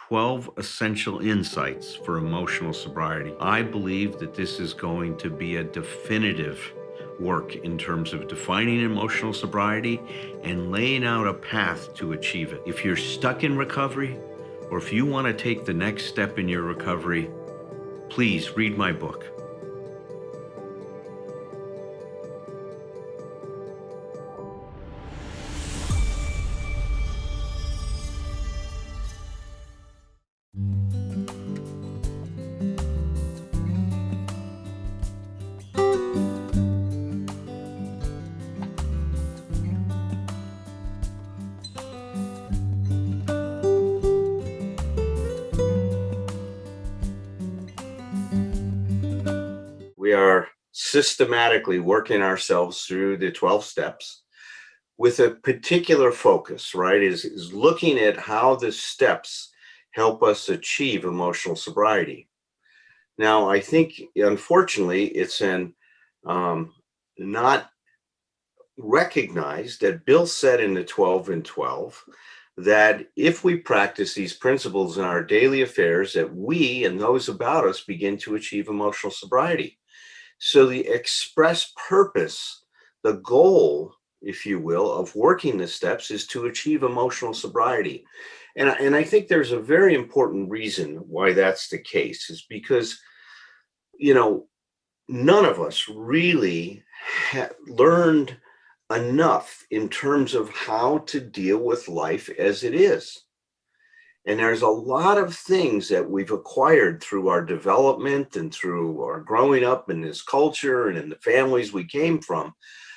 12 essential insights for emotional sobriety. I believe that this is going to be a definitive work in terms of defining emotional sobriety and laying out a path to achieve it. If you're stuck in recovery, or if you want to take the next step in your recovery, please read my book. We are systematically working ourselves through the 12 steps with a particular focus, right? Is looking at how the steps help us achieve emotional sobriety. Now, I think, unfortunately, it's not recognized that Bill said in the 12 and 12 that if we practice these principles in our daily affairs, that we and those about us begin to achieve emotional sobriety. So the express purpose, the goal, if you will, of working the steps is to achieve emotional sobriety. And I think there's a very important reason why that's the case, is because, you know, none of us really learned enough in terms of how to deal with life as it is. And there's a lot of things that we've acquired through our development and through our growing up in this culture and in the families we came from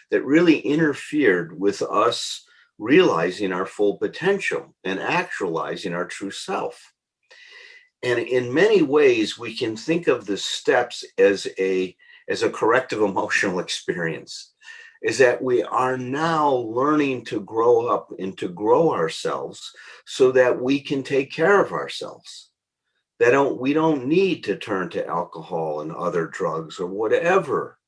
that really interfered with us realizing our full potential and actualizing our true self. And in many ways, we can think of the steps as a corrective emotional experience, is that we are now learning to grow up and to grow ourselves so that we can take care of ourselves. We don't need to turn to alcohol and other drugs or whatever,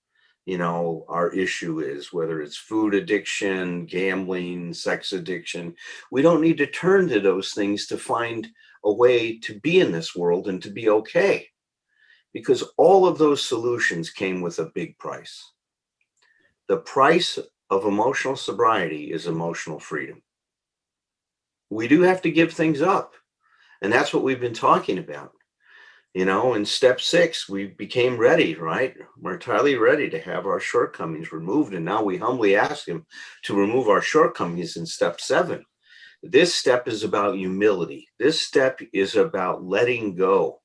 our issue is, whether it's food addiction, gambling, sex addiction. We don't need to turn to those things to find a way to be in this world and to be okay, because all of those solutions came with a big price. The price of emotional sobriety is emotional freedom. We do have to give things up. And that's what we've been talking about. In step 6, we became ready, right? We're entirely ready to have our shortcomings removed. And now we humbly ask him to remove our shortcomings in step 7. This step is about humility. This step is about letting go.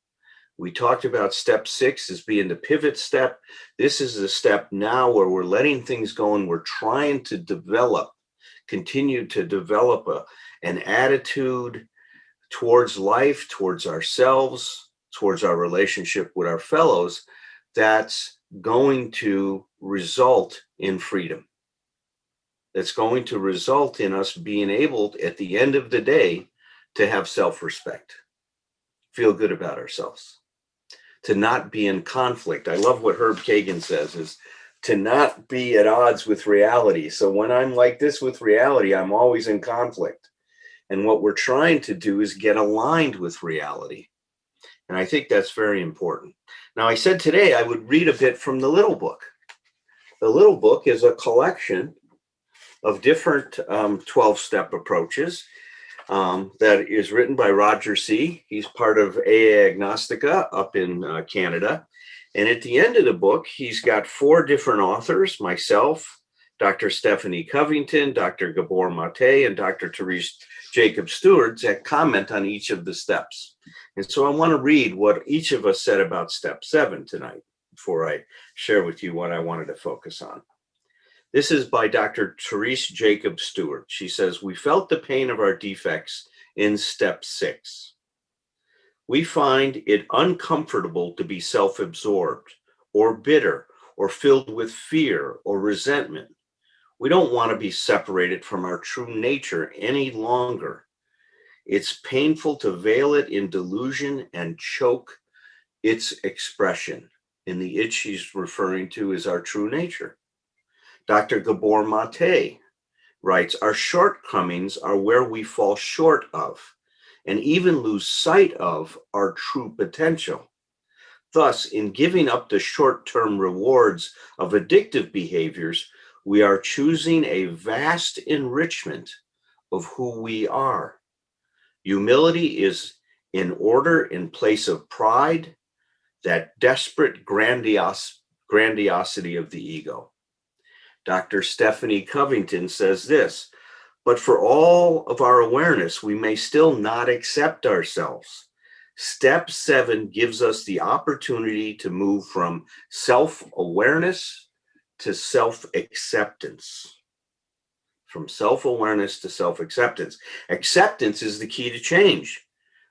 We talked about step 6 as being the pivot step. This is the step now where we're letting things go and we're trying to continue to develop an attitude towards life, towards ourselves, towards our relationship with our fellows that's going to result in freedom. That's going to result in us being able, at the end of the day, to have self-respect, feel good about ourselves, to not be in conflict. I love what Herb Kagan says, is to not be at odds with reality. So when I'm like this with reality, I'm always in conflict. And what we're trying to do is get aligned with reality. And I think that's very important. Now, I said today I would read a bit from the Little Book. The Little Book is a collection of different 12-step approaches that is written by Roger C. He's part of AA Agnostica up in Canada. And at the end of the book, he's got 4 different authors, myself, Dr. Stephanie Covington, Dr. Gabor Mate, and Dr. Therese Jacob Stewart that comment on each of the steps. And so I want to read what each of us said about step 7 tonight before I share with you what I wanted to focus on. This is by Dr. Therese Jacob Stewart. She says, "We felt the pain of our defects in step 6. We find it uncomfortable to be self-absorbed or bitter or filled with fear or resentment. We don't want to be separated from our true nature any longer. It's painful to veil it in delusion and choke its expression." And the it she's referring to is our true nature. Dr. Gabor Mate writes, "Our shortcomings are where we fall short of, and even lose sight of our true potential. Thus, in giving up the short-term rewards of addictive behaviors, we are choosing a vast enrichment of who we are. Humility is in order in place of pride, that desperate grandiosity of the ego. Dr. Stephanie Covington says this, but for all of our awareness, we may still not accept ourselves. Step 7 gives us the opportunity to move from self-awareness to self-acceptance. From self-awareness to self-acceptance. Acceptance is the key to change.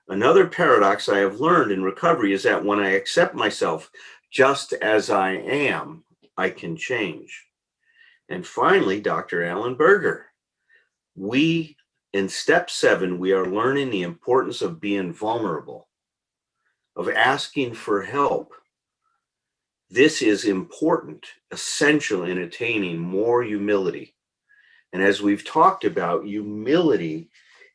Another paradox I have learned in recovery is that when I accept myself just as I am, I can change. And finally, Dr. Alan Berger, in step 7, we are learning the importance of being vulnerable, of asking for help. This is important, essential in attaining more humility. And as we've talked about, humility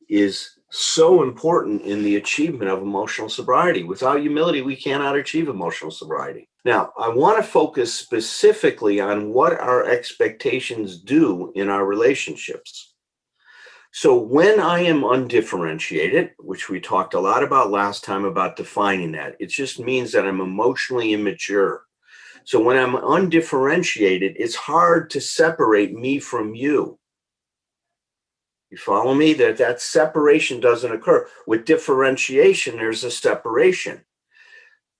is so important in the achievement of emotional sobriety. Without humility, we cannot achieve emotional sobriety. Now, I want to focus specifically on what our expectations do in our relationships. So when I am undifferentiated, which we talked a lot about last time about defining that, it just means that I'm emotionally immature. So when I'm undifferentiated, it's hard to separate me from you. You follow me? That separation doesn't occur. With differentiation, there's a separation.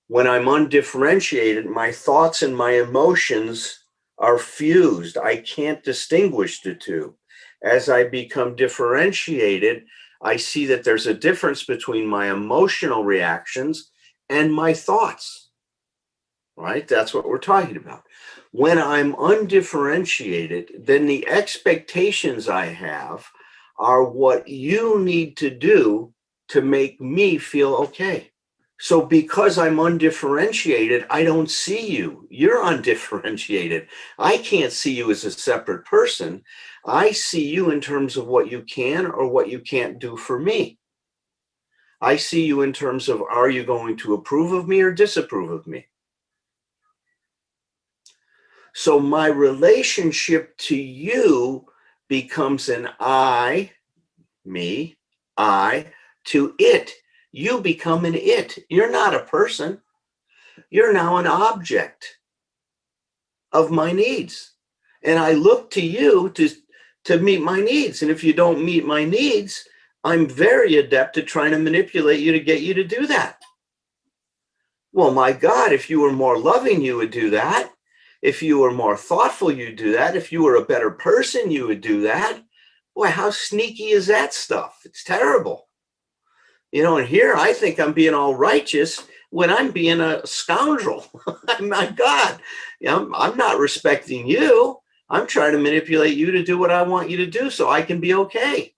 When I'm undifferentiated, my thoughts and my emotions are fused. I can't distinguish the two. As I become differentiated, I see that there's a difference between my emotional reactions and my thoughts. Right? That's what we're talking about. When I'm undifferentiated, then the expectations I have are what you need to do to make me feel okay. So because I'm undifferentiated, I don't see you. You're undifferentiated. I can't see you as a separate person. I see you in terms of what you can or what you can't do for me. I see you in terms of, are you going to approve of me or disapprove of me? So my relationship to you becomes an I, me, I, to it. You become an it. You're not a person. You're now an object of my needs. And I look to you to meet my needs. And if you don't meet my needs, I'm very adept at trying to manipulate you to get you to do that. Well, my God, if you were more loving, you would do that. If you were more thoughtful, you'd do that. If you were a better person, you would do that. Boy, how sneaky is that stuff? It's terrible. You know, and here I think I'm being all righteous when I'm being a scoundrel. My God, you know, I'm not respecting you. I'm trying to manipulate you to do what I want you to do so I can be okay.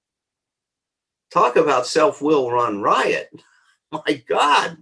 Talk about self-will run riot. My God,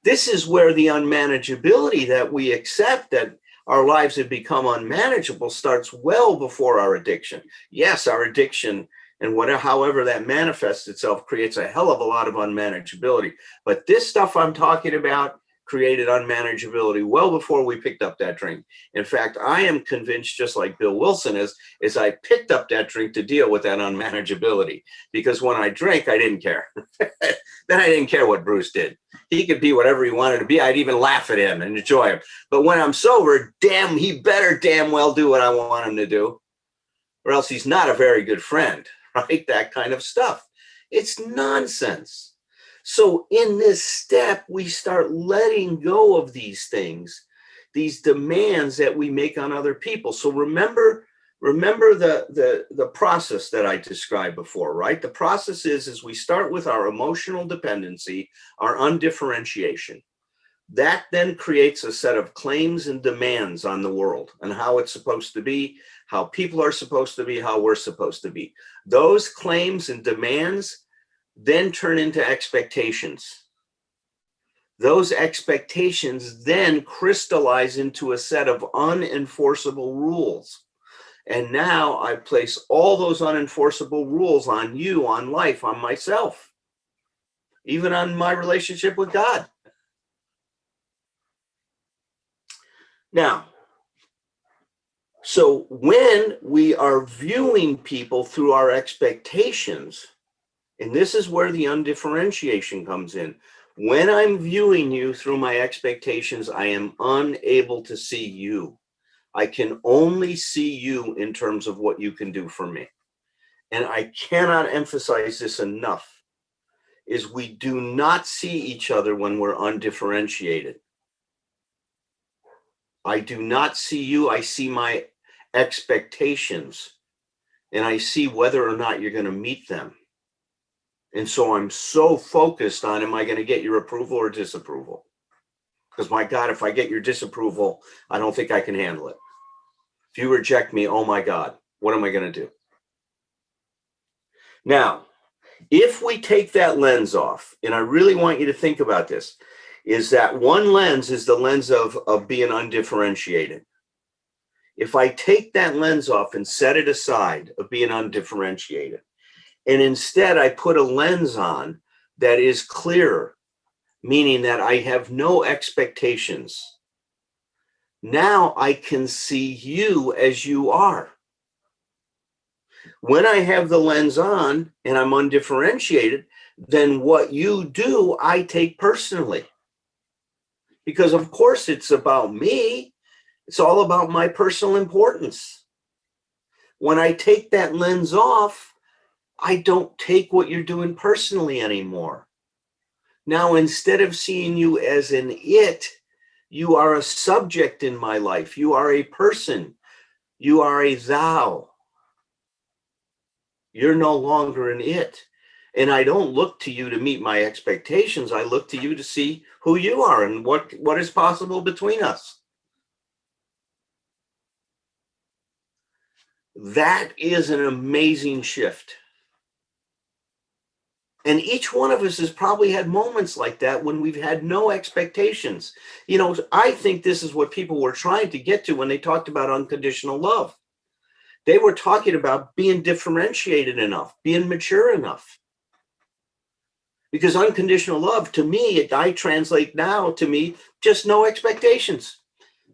this is where the unmanageability that we accept that our lives have become unmanageable starts well before our addiction. Yes, our addiction and whatever, however that manifests itself creates a hell of a lot of unmanageability. But this stuff I'm talking about created unmanageability well before we picked up that drink. In fact, I am convinced, just like Bill Wilson is I picked up that drink to deal with that unmanageability. Because when I drank, I didn't care. Then I didn't care what Bruce did. He could be whatever he wanted to be. I'd even laugh at him and enjoy him. But when I'm sober, he better damn well do what I want him to do, or else he's not a very good friend, right? That kind of stuff. It's nonsense. So in this step, we start letting go of these things, these demands that we make on other people. So remember the process that I described before, right? The process is we start with our emotional dependency, our undifferentiation. That then creates a set of claims and demands on the world and how it's supposed to be, how people are supposed to be, how we're supposed to be. Those claims and demands then turn into expectations. Those expectations then crystallize into a set of unenforceable rules. And now I place all those unenforceable rules on you, on life, on myself. even on my relationship with God. Now, so when we are viewing people through our expectations, and this is where the undifferentiation comes in. When I'm viewing you through my expectations, I am unable to see you. I can only see you in terms of what you can do for me. And I cannot emphasize this enough, is we do not see each other when we're undifferentiated. I do not see you. I see my expectations, and I see whether or not you're going to meet them. And so I'm so focused on, am I going to get your approval or disapproval? Because my God, if I get your disapproval, I don't think I can handle it. If you reject me, oh my God, what am I going to do? Now, if we take that lens off, and I really want you to think about this, is that one lens is the lens of being undifferentiated. If I take that lens off and set it aside of being undifferentiated, and instead I put a lens on that is clearer, meaning that I have no expectations, now I can see you as you are. When I have the lens on and I'm undifferentiated, then what you do, I take personally. Because of course it's about me. It's all about my personal importance. When I take that lens off, I don't take what you're doing personally anymore. Now, instead of seeing you as an it, you are a subject in my life. You are a person. You are a thou. You're no longer an it. And I don't look to you to meet my expectations. I look to you to see who you are and what is possible between us. That is an amazing shift. And each one of us has probably had moments like that when we've had no expectations. You know, I think this is what people were trying to get to when they talked about unconditional love. They were talking about being differentiated enough, being mature enough. Because unconditional love, to me, I translate now to me, just no expectations.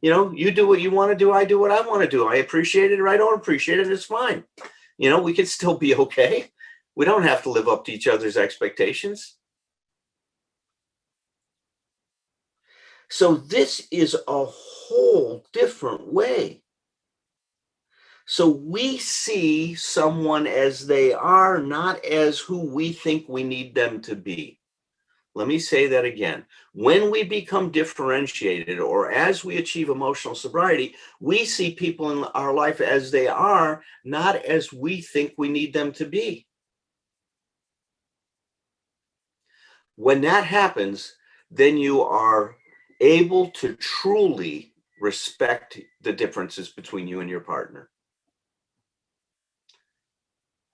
You know, you do what you want to do. I do what I want to do. I appreciate it or I don't appreciate it. It's fine. You know, we can still be okay. We don't have to live up to each other's expectations. So this is a whole different way. So we see someone as they are, not as who we think we need them to be. Let me say that again. When we become differentiated, or as we achieve emotional sobriety, we see people in our life as they are, not as we think we need them to be. When that happens, then you are able to truly respect the differences between you and your partner.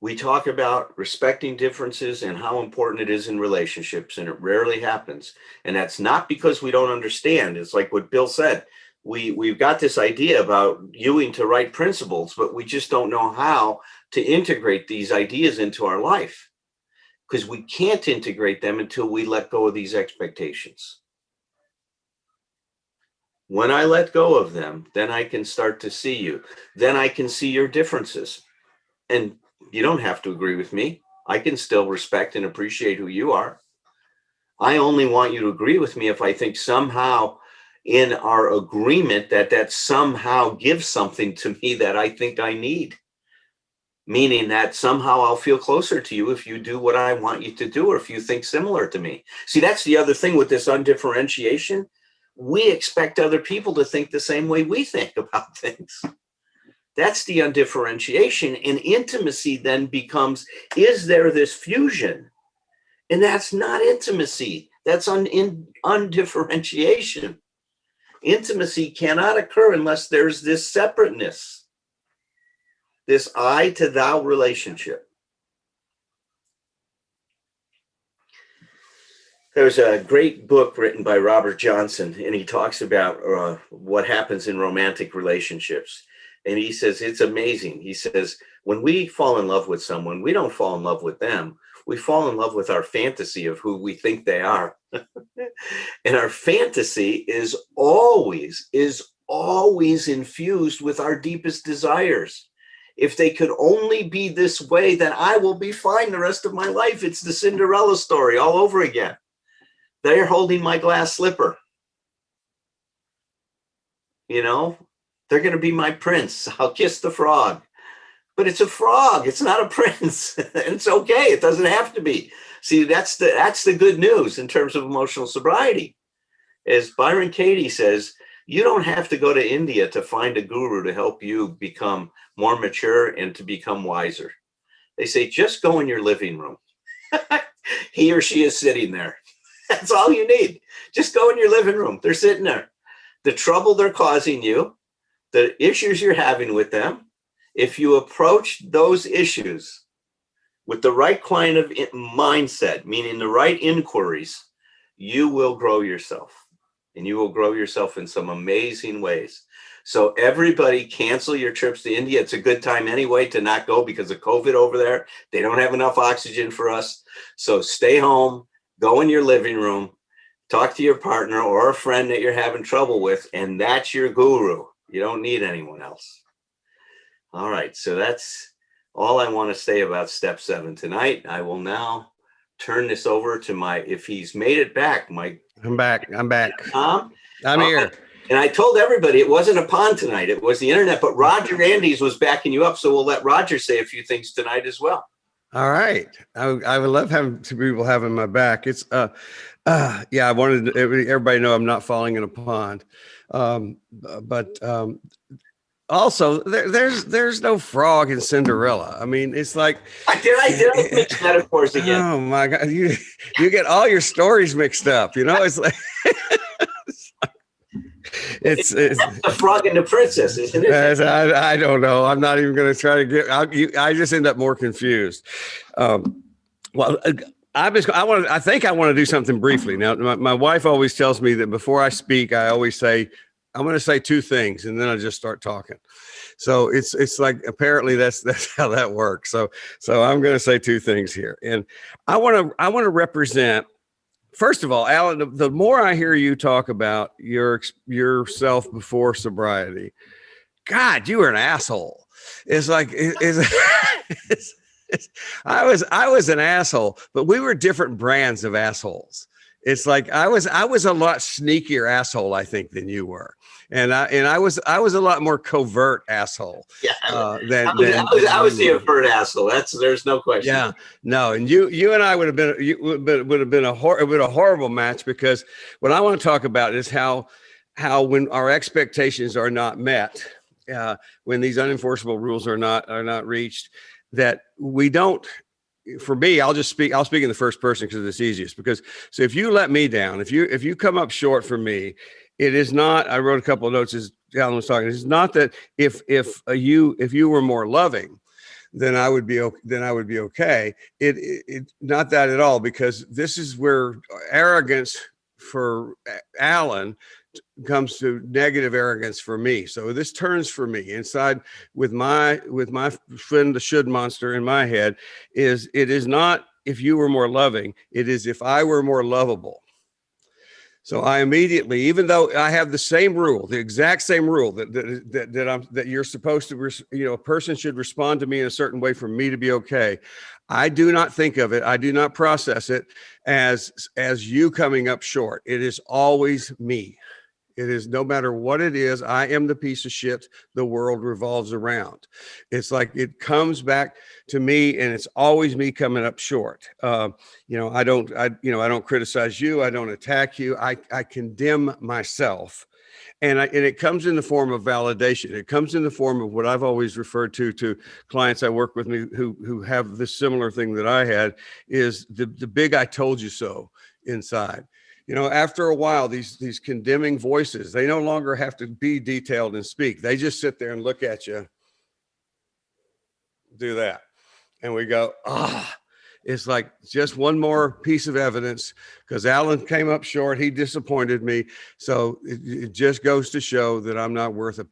We talk about respecting differences and how important it is in relationships, and it rarely happens. And that's not because we don't understand. It's like what Bill said. We've got this idea about hewing to right principles, but we just don't know how to integrate these ideas into our life, because we can't integrate them until we let go of these expectations. When I let go of them, then I can start to see you. Then I can see your differences. And you don't have to agree with me. I can still respect and appreciate who you are. I only want you to agree with me if I think somehow in our agreement that somehow gives something to me that I think I need. Meaning that somehow I'll feel closer to you if you do what I want you to do, or if you think similar to me. See, that's the other thing with this undifferentiation. We expect other people to think the same way we think about things. That's the undifferentiation. And intimacy then becomes, is there this fusion? And that's not intimacy. That's undifferentiation. Intimacy cannot occur unless there's this separateness, this I to thou relationship. There's a great book written by Robert Johnson, and he talks about what happens in romantic relationships. And he says, it's amazing. He says, when we fall in love with someone, we don't fall in love with them. we fall in love with our fantasy of who we think they are. And our fantasy is always infused with our deepest desires. If they could only be this way, then I will be fine the rest of my life. It's the Cinderella story all over again. They're holding my glass slipper. You know, they're going to be my prince. I'll kiss the frog. But it's a frog. It's not a prince. And it's okay. It doesn't have to be. See, that's the good news in terms of emotional sobriety. As Byron Katie says, you don't have to go to India to find a guru to help you become more mature and to become wiser. They say, just go in your living room. He or she is sitting there. That's all you need. Just go in your living room. They're sitting there. The trouble they're causing you, the issues you're having with them, if you approach those issues with the right kind of mindset, meaning the right inquiries, you will grow yourself. And you will grow yourself in some amazing ways. So everybody cancel your trips to India. It's a good time anyway to not go because of COVID over there. They don't have enough oxygen for us. So stay home, go in your living room, talk to your partner or a friend that you're having trouble with, and that's your guru. You don't need anyone else. All right, so that's all I want to say about step 7 tonight. I will now turn this over to if he's made it back, I'm back. Thom. I'm here. And I told everybody it wasn't a pond tonight. It was the internet, but Roger Andes was backing you up. So we'll let Roger say a few things tonight as well. All right. I would love having two people having my back. It's, yeah, I wanted everybody to know I'm not falling in a pond. Also, there's no frog in Cinderella. I mean, it's like did I mix metaphors again? Oh my God, you get all your stories mixed up. You know, it's like it's the frog and the princess, isn't it? I don't know. I'm not even going to try to get. I just end up more confused. Well. I think I want to do something briefly. Now, my wife always tells me that before I speak, I always say, I'm going to say 2 things and then I just start talking. So it's like, apparently that's how that works. So I'm going to say 2 things here. And I want to represent, first of all, Alan, the more I hear you talk about yourself before sobriety, God, you were an asshole. It's like, I was an asshole, but we were different brands of assholes. It's like I was a lot sneakier asshole, I think, than you were, and I was a lot more covert asshole. Yeah, I was the overt asshole. There's no question. Yeah, no, and you and I would have been a horrible match, because what I want to talk about is how when our expectations are not met, when these unenforceable rules are not reached, that we don't. For me, I'll speak in the first person because it's easiest. So if you let me down, if you come up short for me, it is not. I wrote a couple of notes as Alan was talking. It's not that if you were more loving, then I would be okay. It not that at all, because this is where arrogance for Alan comes to negative arrogance for me. So this turns for me inside with my friend, the should monster in my head, it is not if you were more loving, it is if I were more lovable. So I immediately, even though I have the same rule, the exact same rule that you're supposed to, a person should respond to me in a certain way for me to be okay. I do not think of it. I do not process it as you coming up short. It is always me. It is, no matter what it is, I am the piece of shit the world revolves around. It's like it comes back to me, and it's always me coming up short. I don't criticize you. I don't attack you. I condemn myself. And it comes in the form of validation. It comes in the form of what I've always referred to clients I work with me who have this similar thing that I had, is the big "I told you so" inside. After a while, these condemning voices, they no longer have to be detailed and speak. They just sit there and look at you, do that. And we go, it's like just one more piece of evidence, because Alan came up short. He disappointed me. So it just goes to show that I'm not worth a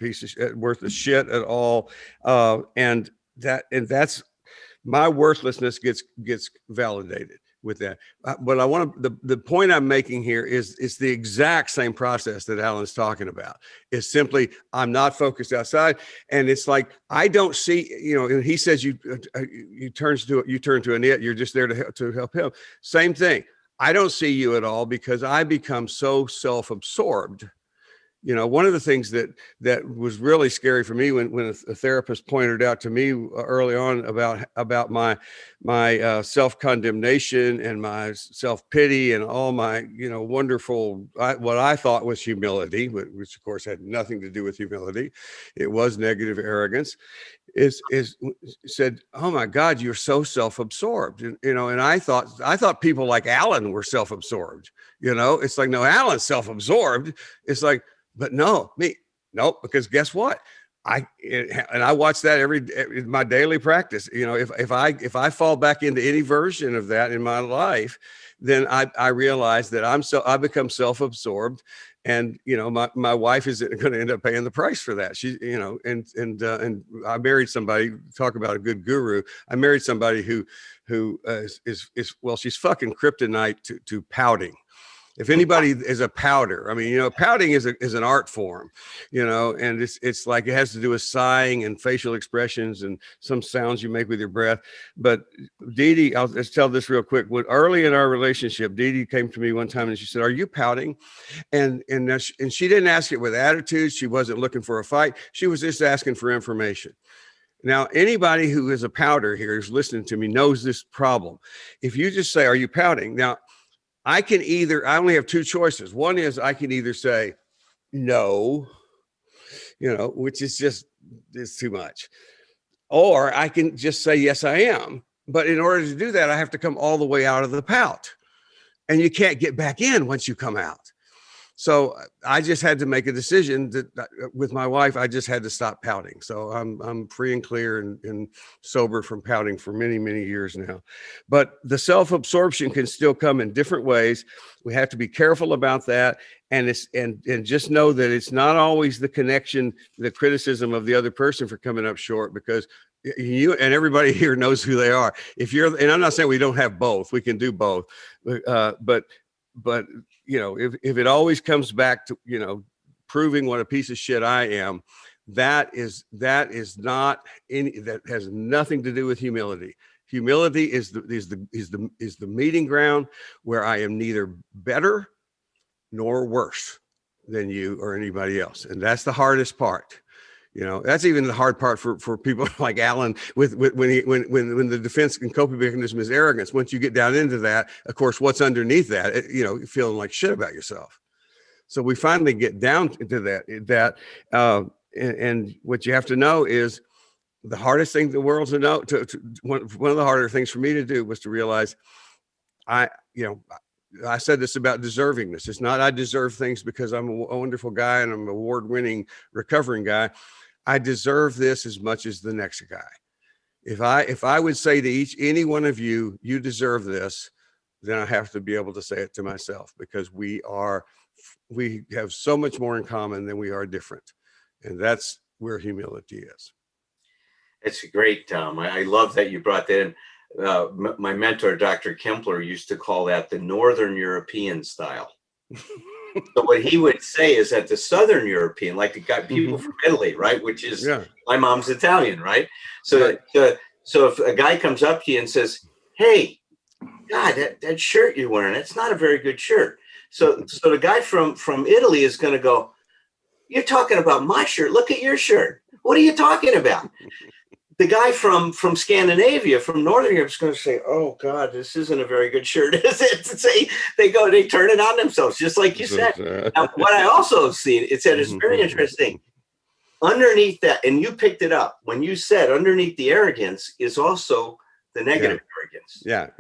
shit at all. And that's my worthlessness gets validated with that. But I want to, the point I'm making here is it's the exact same process that Alan's talking about. It's simply, I'm not focused outside. And it's like, I don't see, and he says you turn to an it, you're just there to help him. Same thing. I don't see you at all because I become so self-absorbed. One of the things that was really scary for me when a therapist pointed out to me early on about my self-condemnation and my self-pity and all my wonderful what I thought was humility, which of course had nothing to do with humility. It was negative arrogance. Is said, "Oh my God, you're so self-absorbed," and I thought people like Alan were self-absorbed. It's like, no, Alan's self-absorbed. It's like, but no, nope, because guess what? I watch that in my daily practice. If I fall back into any version of that in my life, then I realize that I become self-absorbed, and my wife is going to end up paying the price for that. She, and I married somebody. Talk about a good guru. I married somebody who is well, she's fucking kryptonite to pouting. If anybody is a pouter, I mean, pouting is an art form, and it's like it has to do with sighing and facial expressions and some sounds you make with your breath. But Dee Dee, I'll just tell this real quick. Early in our relationship, Dee Dee came to me one time and she said, "Are you pouting?" And she didn't ask it with attitude. She wasn't looking for a fight. She was just asking for information. Now, anybody who is a pouter here who's listening to me knows this problem. If you just say, "Are you pouting?" Now, I only have two choices. One is I can either say no, which is it's too much. Or I can just say, yes, I am. But in order to do that, I have to come all the way out of the pout. And you can't get back in once you come out. So I just had to make a decision that with my wife, I just had to stop pouting. So I'm free and clear and sober from pouting for many, many years now. But the self-absorption can still come in different ways. We have to be careful about that. And and just know that it's not always the connection, the criticism of the other person for coming up short, because you and everybody here knows who they are. And I'm not saying we don't have both, we can do both. But if it always comes back to proving what a piece of shit I am, that has nothing to do with humility. Humility is the meeting ground where I am neither better nor worse than you or anybody else, and that's the hardest part. That's even the hard part for people like Alan when the defense and coping mechanism is arrogance. Once you get down into that, of course, what's underneath that, feeling like shit about yourself. So we finally get down to that. And what you have to know is the hardest thing in the world to know. One of the harder things for me to do was to realize I said this about deservingness. It's not I deserve things because I'm a wonderful guy and I'm an award-winning recovering guy. I deserve this as much as the next guy. If I would say to any one of you, you deserve this, then I have to be able to say it to myself, because we have so much more in common than we are different. And that's where humility is. It's great, Thom. I love that you brought that in. My mentor, Dr. Kempler, used to call that the Northern European style. So what he would say is that the Southern European, like the guy, people from Italy, right? Which is, my mom's Italian, right? So, so if a guy comes up to you and says, "Hey, God, that shirt you're wearing, it's not a very good shirt." So the guy from Italy is going to go, "You're talking about my shirt. Look at your shirt. What are you talking about?" The guy from Scandinavia, from Northern Europe, is going to say, "Oh God, this isn't a very good shirt, is it?" They turn it on themselves, just like you said. Now, what I also have seen, it's very interesting. Underneath that, and you picked it up when you said underneath the arrogance is also the negative arrogance. Yeah.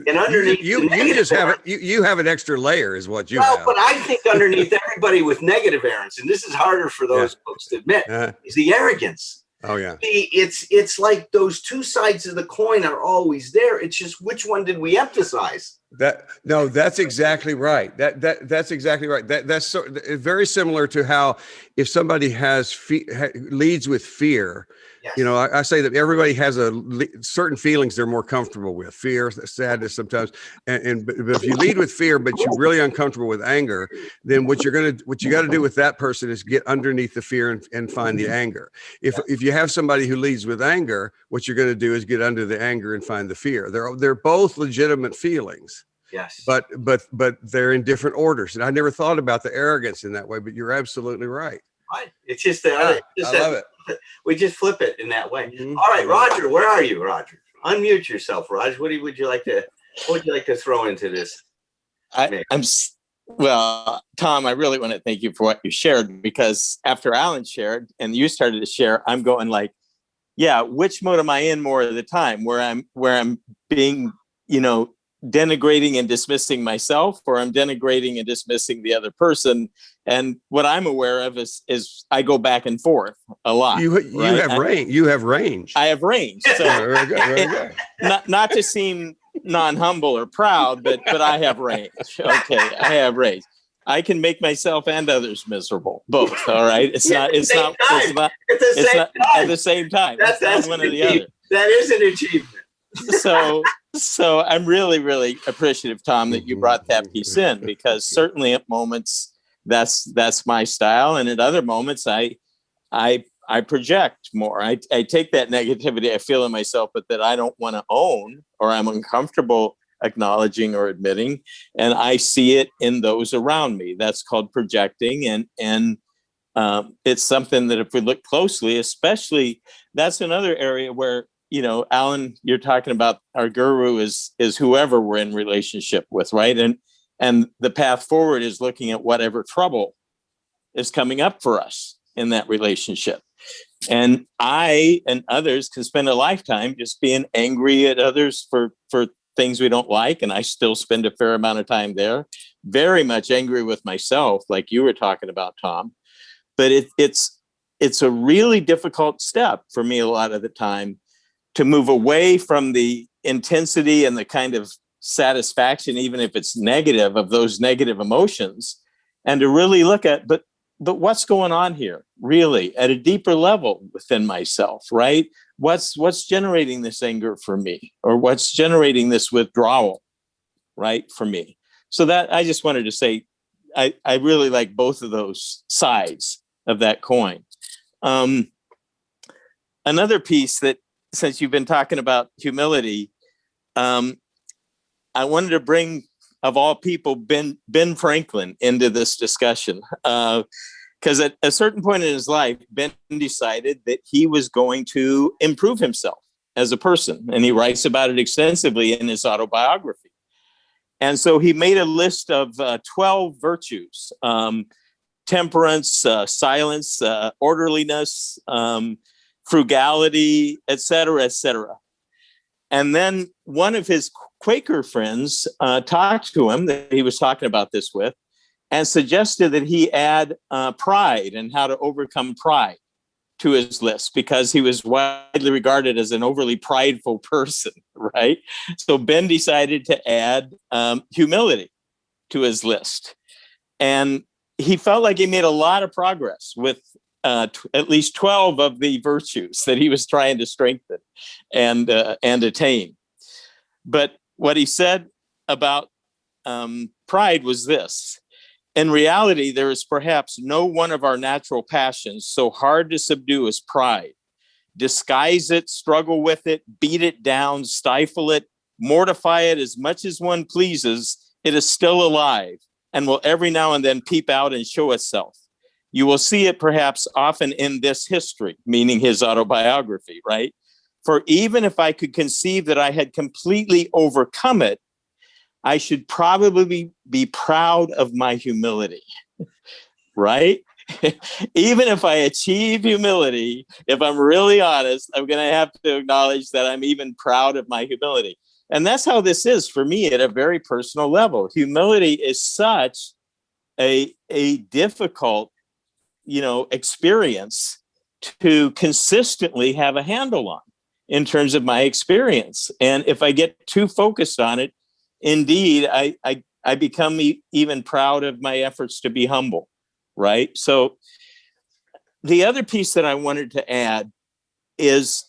And underneath you have an extra layer, is what you have. But I think underneath everybody with negative arrogance, and this is harder for those folks to admit, is the arrogance. Oh yeah. It's like those two sides of the coin are always there. It's just which one did we emphasize? That's exactly right. That's exactly right. That's very similar to how if somebody leads with fear, Yes. I say that everybody has certain feelings they're more comfortable with: fear, sadness, sometimes. But if you lead with fear, but you're really uncomfortable with anger, then what you got to do with that person is get underneath the fear and find the anger. If you have somebody who leads with anger, what you're going to do is get under the anger and find the fear. They're both legitimate feelings. Yes. But they're in different orders. And I never thought about the arrogance in that way, but you're absolutely right. Right. It's just that I love it. We just flip it in that way. Mm-hmm. All right, Roger, where are you, Roger? Unmute yourself, Roger. What would you like to throw into this? Well, Thom, I really want to thank you for what you shared, because after Alan shared and you started to share, I'm going like, yeah, which mode am I in more of the time, where I'm being, denigrating and dismissing myself, or I'm denigrating and dismissing the other person. And what I'm aware of is I go back and forth a lot. You have range. You have range. I have range. So very good. Very good. Not to seem non-humble or proud, but I have range. Okay, I have range. I can make myself and others miserable. Both. All right. It's not at the same time. That's one or the other. That is an achievement. So I'm really, really appreciative, Thom, that you brought that piece in, because certainly at moments that's my style, and at other moments I project more. I take that negativity I feel in myself, but that I don't want to own, or I'm uncomfortable acknowledging or admitting, and I see it in those around me. That's called projecting, and it's something that if we look closely, especially, that's another area where, Alan, you're talking about our guru is whoever we're in relationship with, right? And the path forward is looking at whatever trouble is coming up for us in that relationship. And I and others can spend a lifetime just being angry at others for things we don't like. And I still spend a fair amount of time there, very much angry with myself, like you were talking about, Thom. But it's a really difficult step for me a lot of the time to move away from the intensity and the kind of satisfaction, even if it's negative, of those negative emotions, and to really look at, but what's going on here, really, at a deeper level within myself, right? What's generating this anger for me, or what's generating this withdrawal, right, for me? So that I just wanted to say, I really like both of those sides of that coin. Another piece that, since you've been talking about humility, I wanted to bring, of all people, Ben Franklin into this discussion. Because at a certain point in his life, Ben decided that he was going to improve himself as a person. And he writes about it extensively in his autobiography. And so he made a list of 12 virtues: temperance, silence, orderliness, frugality, et cetera, et cetera. And then one of his Quaker friends talked to him, that he was talking about this with, and suggested that he add pride and how to overcome pride to his list, because he was widely regarded as an overly prideful person, right? So Ben decided to add humility to his list. And he felt like he made a lot of progress with at least 12 of the virtues that he was trying to strengthen and attain. But what he said about pride was this: in reality, there is perhaps no one of our natural passions so hard to subdue as pride. Disguise it, struggle with it, beat it down, stifle it, mortify it as much as one pleases, it is still alive and will every now and then peep out and show itself. You will see it perhaps often in this history, meaning his autobiography, right? For even if I could conceive that I had completely overcome it, I should probably be proud of my humility, right? Even if I achieve humility, if I'm really honest, I'm going to have to acknowledge that I'm even proud of my humility. And that's how this is for me at a very personal level. Humility is such a difficult, experience to consistently have a handle on in terms of my experience. And if I get too focused on it, indeed, I become even proud of my efforts to be humble, right? So the other piece that I wanted to add is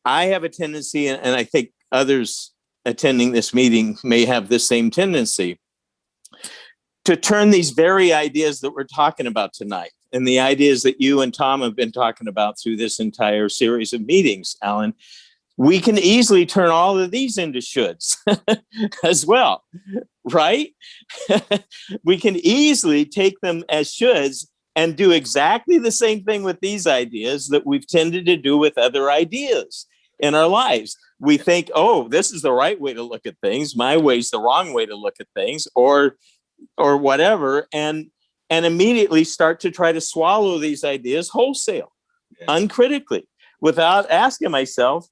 I have a tendency, and I think others attending this meeting may have the same tendency, to turn these very ideas that we're talking about tonight and the ideas that you and Thom have been talking about through this entire series of meetings, Alan, we can easily turn all of these into shoulds as well, right? We can easily take them as shoulds and do exactly the same thing with these ideas that we've tended to do with other ideas in our lives. We think, oh, this is the right way to look at things. My way's the wrong way to look at things, or whatever, and immediately start to try to swallow these ideas wholesale, uncritically, without asking myself,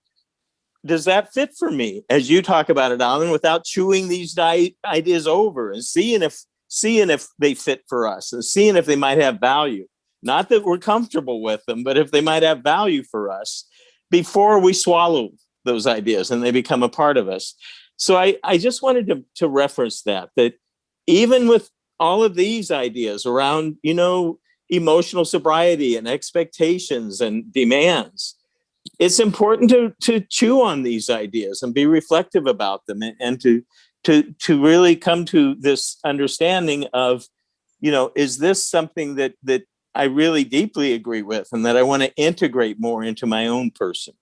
does that fit for me? As you talk about it, Alan, without chewing these ideas over and seeing if they fit for us and seeing if they might have value. Not that we're comfortable with them, but if they might have value for us before we swallow those ideas and they become a part of us. So I just wanted to reference that even with all of these ideas around, emotional sobriety and expectations and demands, it's important to chew on these ideas and be reflective about them and to really come to this understanding of, is this something that I really deeply agree with and that I want to integrate more into my own person.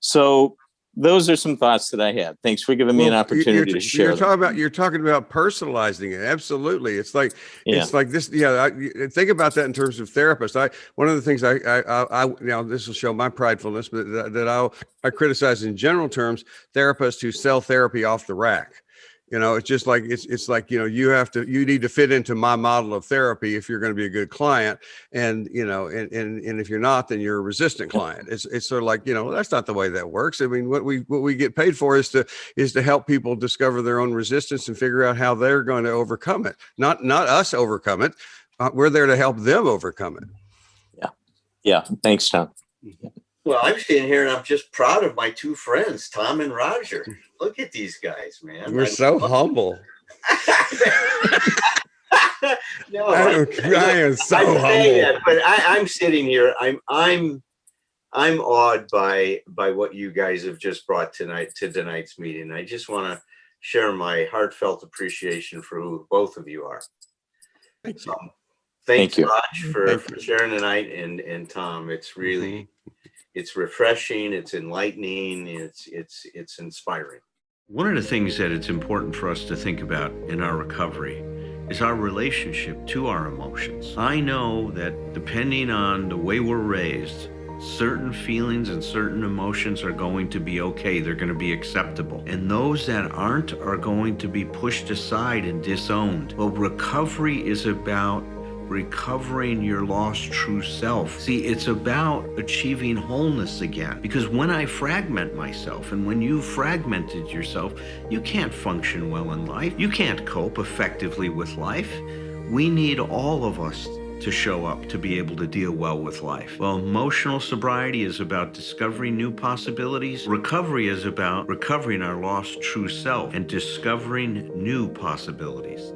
So those are some thoughts that I had. Thanks for giving me an opportunity to share. You're talking about personalizing it. Absolutely. It's like this. Yeah. Think about that in terms of therapists. One of the things I this will show my pridefulness, but that I criticize in general terms, therapists who sell therapy off the rack. It's just like, it's like, you need to fit into my model of therapy if you're going to be a good client. And, and if you're not, then you're a resistant client. It's sort of like, that's not the way that works. I mean, what we get paid for is to help people discover their own resistance and figure out how they're going to overcome it. Not us overcome it. We're there to help them overcome it. Yeah. Yeah. Thanks, Thom. Well, I'm sitting here and I'm just proud of my two friends, Thom and Roger. Look at these guys, man. We're so humble. No, I am so humble. That, but I'm sitting here. I'm awed by what you guys have just brought to tonight's meeting. I just want to share my heartfelt appreciation for who both of you are. Thank you. Thanks, Raj, for sharing tonight, and Thom. It's really. It's refreshing, it's enlightening, it's inspiring. One of the things that it's important for us to think about in our recovery is our relationship to our emotions. I know that depending on the way we're raised, certain feelings and certain emotions are going to be okay, they're going to be acceptable. And those that aren't are going to be pushed aside and disowned. Well, recovery is about recovering your lost true self. See, it's about achieving wholeness again. Because when I fragment myself, and when you fragmented yourself, you can't function well in life. You can't cope effectively with life. We need all of us to show up to be able to deal well with life. Well, emotional sobriety is about discovering new possibilities. Recovery is about recovering our lost true self and discovering new possibilities.